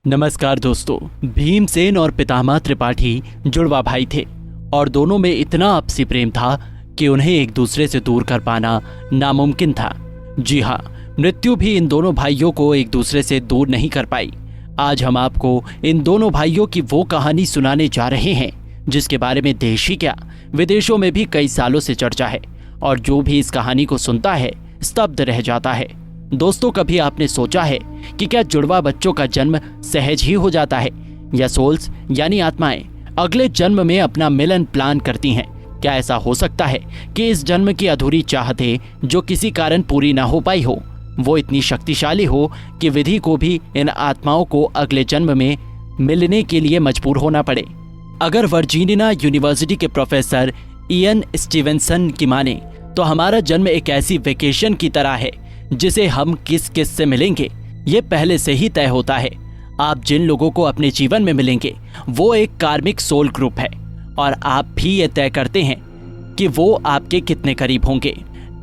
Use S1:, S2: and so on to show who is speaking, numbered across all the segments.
S1: नमस्कार दोस्तों। भीमसेन और पितामह त्रिपाठी जुड़वा भाई थे और दोनों में इतना आपसी प्रेम था कि उन्हें एक दूसरे से दूर कर पाना नामुमकिन था। जी हाँ, मृत्यु भी इन दोनों भाइयों को एक दूसरे से दूर नहीं कर पाई। आज हम आपको इन दोनों भाइयों की वो कहानी सुनाने जा रहे हैं जिसके बारे में देश ही क्या विदेशों में भी कई सालों से चर्चा है और जो भी इस कहानी को सुनता है स्तब्ध रह जाता है। दोस्तों, कभी आपने सोचा है कि क्या जुड़वा बच्चों का जन्म सहज ही हो जाता है या सोल्स यानी आत्माएं अगले जन्म में अपना मिलन प्लान करती हैं? क्या ऐसा हो सकता है कि इस जन्म की अधूरी चाहतें जो किसी कारण पूरी ना हो पाई हो वो इतनी शक्तिशाली हो कि विधि को भी इन आत्माओं को अगले जन्म में मिलने के लिए मजबूर होना पड़े? अगर वर्जीनिया यूनिवर्सिटी के प्रोफेसर इयन स्टीवेंसन की माने तो हमारा जन्म एक ऐसी वेकेशन की तरह है जिसे हम किस किस से मिलेंगे ये पहले से ही तय होता है। आप जिन लोगों को अपने जीवन में मिलेंगे वो एक कार्मिक सोल ग्रुप है और आप भी ये तय करते हैं कि वो आपके कितने करीब होंगे।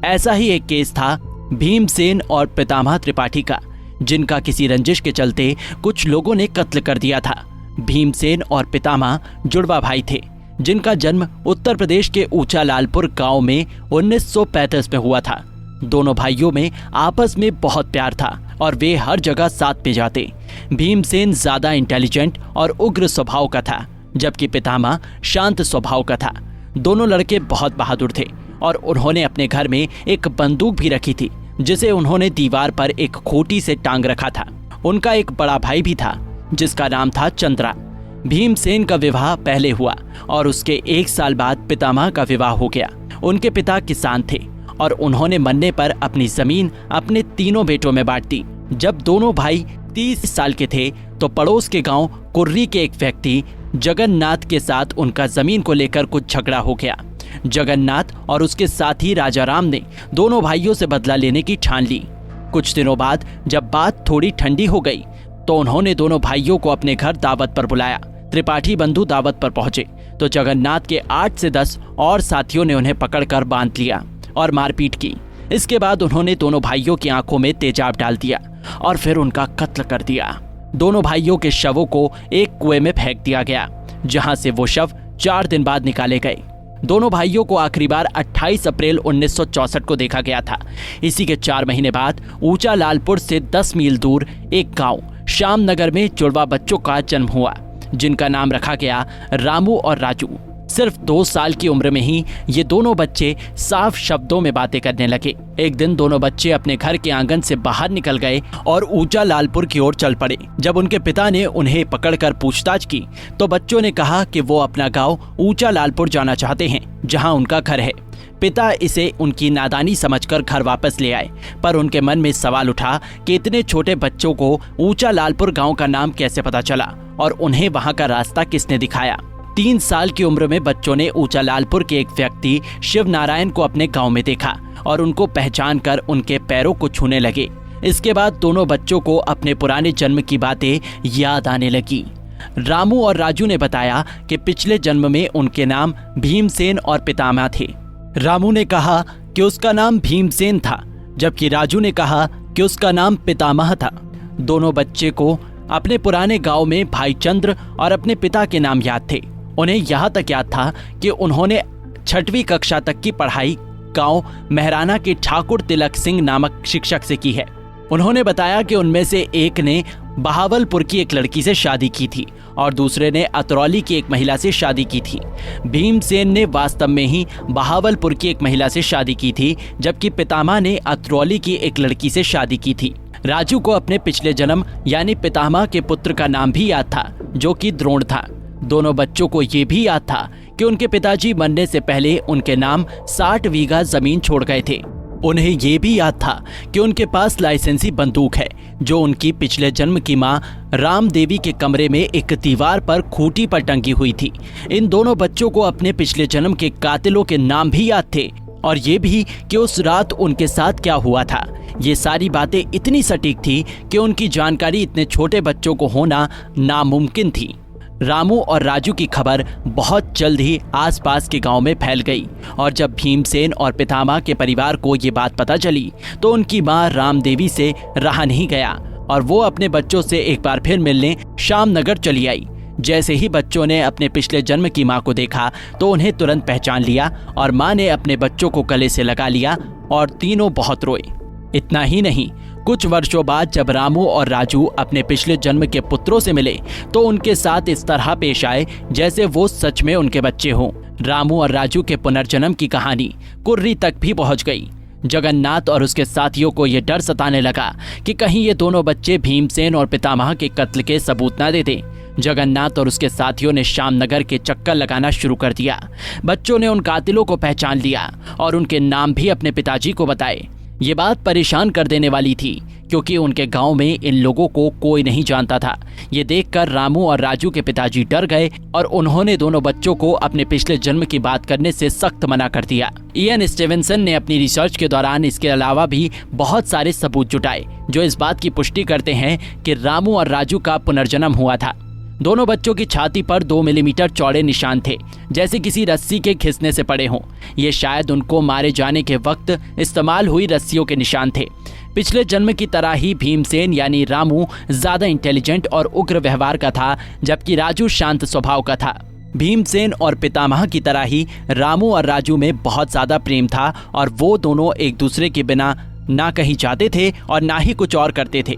S1: ऐसा ही एक केस था भीमसेन और पितामह त्रिपाठी का, जिनका किसी रंजिश के चलते कुछ लोगों ने कत्ल कर दिया था। भीमसेन और पितामह जुड़वा भाई थे जिनका जन्म उत्तर प्रदेश के ऊंचा लालपुर गांव में 1935 में हुआ था। दोनों भाइयों में आपस में बहुत प्यार था और वे हर जगह साथ में जाते। भीमसेन ज्यादा इंटेलिजेंट और उग्र स्वभाव का था जबकि पितामह शांत स्वभाव का था। दोनों लड़के बहुत बहादुर थे और उन्होंने अपने घर में एक बंदूक भी रखी थी जिसे उन्होंने दीवार पर एक खूंटी से टांग रखा था। उनका एक बड़ा भाई भी था जिसका नाम था चंद्रा। भीमसेन का विवाह पहले हुआ और उसके 1 साल बाद पितामह का विवाह हो गया। उनके पिता किसान थे और उन्होंने मरने पर अपनी जमीन अपने तीनों बेटों में बांट दी। जब दोनों भाई 30 साल के थे तो पड़ोस के गांव कुर्री के एक व्यक्ति जगन्नाथ के साथ उनका जमीन को लेकर कुछ झगड़ा हो गया। जगन्नाथ और उसके साथी राजाराम ने दोनों भाइयों से बदला लेने की ठान ली। कुछ दिनों बाद जब बात थोड़ी ठंडी हो गई तो उन्होंने दोनों भाइयों को अपने घर दावत पर बुलाया। त्रिपाठी बंधु दावत पर पहुंचे तो जगन्नाथ के 8 से 10 और साथियों ने उन्हें पकड़कर बांध लिया और मारपीट की। इसके बाद उन्होंने दोनों भाइयों की आंखों में तेजाब डाल दिया और फिर उनका कत्ल कर दिया। दोनों भाइयों के शवों को एक कुएं में फेंक दिया गया जहां से वो शव 4 दिन बाद निकाले गए। दोनों भाइयों को आखिरी बार 28 अप्रैल 1964 को देखा गया था। इसी के 4 महीने बाद ऊंचा लालपुर से 10 मील दूर एक गांव श्यामनगर में जुड़वा बच्चों का जन्म हुआ जिनका नाम रखा गया रामू और राजू। सिर्फ 2 साल की उम्र में ही ये दोनों बच्चे साफ शब्दों में बातें करने लगे। एक दिन दोनों बच्चे अपने घर के आंगन से बाहर निकल गए और ऊंचा लालपुर की ओर चल पड़े। जब उनके पिता ने उन्हें पकड़कर पूछताछ की तो बच्चों ने कहा कि वो अपना गांव ऊंचा लालपुर जाना चाहते हैं जहां उनका घर है। पिता इसे उनकी नादानी समझकर घर वापस ले आए, पर उनके मन में सवाल उठा कि इतने छोटे बच्चों को ऊंचा लालपुर गांव का नाम कैसे पता चला और उन्हें वहां का रास्ता किसने दिखाया। 3 साल की उम्र में बच्चों ने ऊंचा लालपुर के एक व्यक्ति शिव नारायण को अपने गांव में देखा और उनको पहचान कर उनके पैरों को छूने लगे। इसके बाद दोनों बच्चों को अपने पुराने जन्म की बातें याद आने लगी। रामू और राजू ने बताया कि पिछले जन्म में उनके नाम भीमसेन और पितामह थे। रामू ने कहा कि उसका नाम भीमसेन था जबकि राजू ने कहा कि उसका नाम पितामह था। दोनों बच्चे को अपने पुराने गांव में भाई चंद्र और अपने पिता के नाम याद थे। उन्हें यहाँ तक याद था कि उन्होंने 6वीं कक्षा तक की पढ़ाई गांव महराना के ठाकुर तिलक सिंह नामक शिक्षक से की है। उन्होंने बताया कि उनमें से एक ने बहावलपुर की एक लड़की से शादी की थी और दूसरे ने अतरौली की एक महिला से शादी की थी। भीमसेन ने वास्तव में ही बहावलपुर की एक महिला से शादी की थी जबकि पितामह ने अतरौली की एक लड़की से शादी की थी। राजू को अपने पिछले जन्म यानी पितामह के पुत्र का नाम भी याद था जो कि द्रोण था। दोनों बच्चों को ये भी याद था कि उनके पिताजी मरने से पहले उनके नाम 60 बीघा जमीन छोड़ गए थे। उन्हें ये भी याद था कि उनके पास लाइसेंसी बंदूक है जो उनकी पिछले जन्म की मां राम देवी के कमरे में एक दीवार पर खूंटी पर टंगी हुई थी। इन दोनों बच्चों को अपने पिछले जन्म के कातिलों के नाम भी याद थे और ये भी कि उस रात उनके साथ क्या हुआ था। ये सारी बातें इतनी सटीक थी कि उनकी जानकारी इतने छोटे बच्चों को होना नामुमकिन थी। रामू और राजू की खबर बहुत जल्द ही आसपास के गांव में फैल गई और जब भीमसेन और पितामह के परिवार को ये बात पता चली तो उनकी मां राम देवी से रहा नहीं गया और वो अपने बच्चों से एक बार फिर मिलने श्यामनगर चली आई। जैसे ही बच्चों ने अपने पिछले जन्म की माँ को देखा तो उन्हें तुरंत पहचान लिया और माँ ने अपने बच्चों को गले से लगा लिया और तीनों बहुत रोए। इतना ही नहीं, कुछ वर्षों बाद जब रामू और राजू अपने पिछले जन्म के पुत्रों से मिले तो उनके साथ इस तरह पेश आए जैसे वो सच में उनके बच्चे हों। रामू और राजू के पुनर्जन्म की कहानी कुर्री तक भी पहुंच गई। जगन्नाथ और उसके साथियों को यह डर सताने लगा कि कहीं ये दोनों बच्चे भीमसेन और पितामह के कत्ल के सबूत न दे दें। जगन्नाथ और उसके साथियों ने श्यामनगर के चक्कर लगाना शुरू कर दिया। बच्चों ने उन कातिलों को पहचान लिया और उनके नाम भी अपने पिताजी को बताए। ये बात परेशान कर देने वाली थी क्योंकि उनके गांव में इन लोगों को कोई नहीं जानता था। ये देखकर रामू और राजू के पिताजी डर गए और उन्होंने दोनों बच्चों को अपने पिछले जन्म की बात करने से सख्त मना कर दिया। इयन स्टीवेंसन ने अपनी रिसर्च के दौरान इसके अलावा भी बहुत सारे सबूत जुटाए जो इस बात की पुष्टि करते हैं कि रामू और राजू का पुनर्जन्म हुआ था। दोनों बच्चों की छाती पर 2 मिलीमीटर चौड़े निशान थे, जैसे किसी रस्सी के खिसने से पड़े हों। ये शायद उनको मारे जाने के वक्त इस्तेमाल हुई रस्सियों के निशान थे। पिछले जन्म की तरह ही भीमसेन यानी रामू ज्यादा इंटेलिजेंट और उग्र व्यवहार का था, जबकि राजू शांत स्वभाव का था। भीमसेन और पितामह की तरह ही रामू और राजू में बहुत ज्यादा प्रेम था और वो दोनों एक दूसरे के बिना ना कहीं जाते थे और ना ही कुछ और करते थे।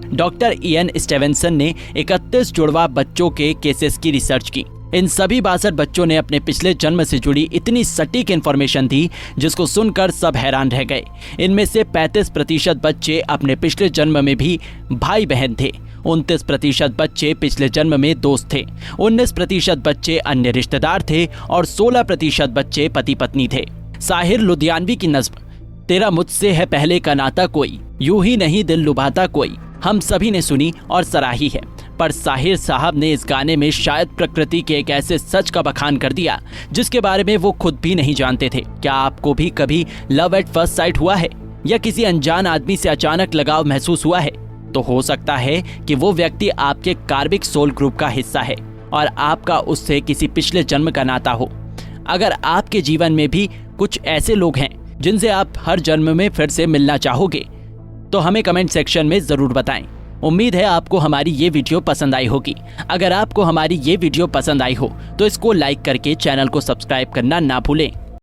S1: डॉक्टर इयन स्टीवेंसन ने 31 जुड़वा बच्चों के केसेस की रिसर्च की। इन सभी 62 बच्चों ने अपने पिछले जन्म से जुड़ी इतनी सटीक इन्फॉर्मेशन दी जिसको सुनकर सब हैरान रह गए। इनमें से 35% बच्चे अपने पिछले जन्म में भी भाई बहन थे, 29% बच्चे पिछले जन्म में दोस्त थे, 19% बच्चे अन्य रिश्तेदार थे और 16% बच्चे पति पत्नी थे। साहिर लुधियानवी की नज़्म तेरा मुझसे है पहले का नाता कोई, यूं ही नहीं दिल लुभाता कोई, हम सभी ने सुनी और सराही है। पर साहिर साहब ने इस गाने में शायद प्रकृति के एक ऐसे सच का बखान कर दिया जिसके बारे में वो खुद भी नहीं जानते थे। क्या आपको भी कभी लव एट फर्स्ट साइट हुआ है या किसी अनजान आदमी से अचानक लगाव महसूस हुआ है? तो हो सकता है कि वो व्यक्ति आपके कार्बिक सोल ग्रुप का हिस्सा है और आपका उससे किसी पिछले जन्म का नाता हो। अगर आपके जीवन में भी कुछ ऐसे लोग हैं जिनसे आप हर जन्म में फिर से मिलना चाहोगे तो हमें कमेंट सेक्शन में जरूर बताएं। उम्मीद है आपको हमारी ये वीडियो पसंद आई होगी। अगर आपको हमारी ये वीडियो पसंद आई हो तो इसको लाइक करके चैनल को सब्सक्राइब करना ना भूलें।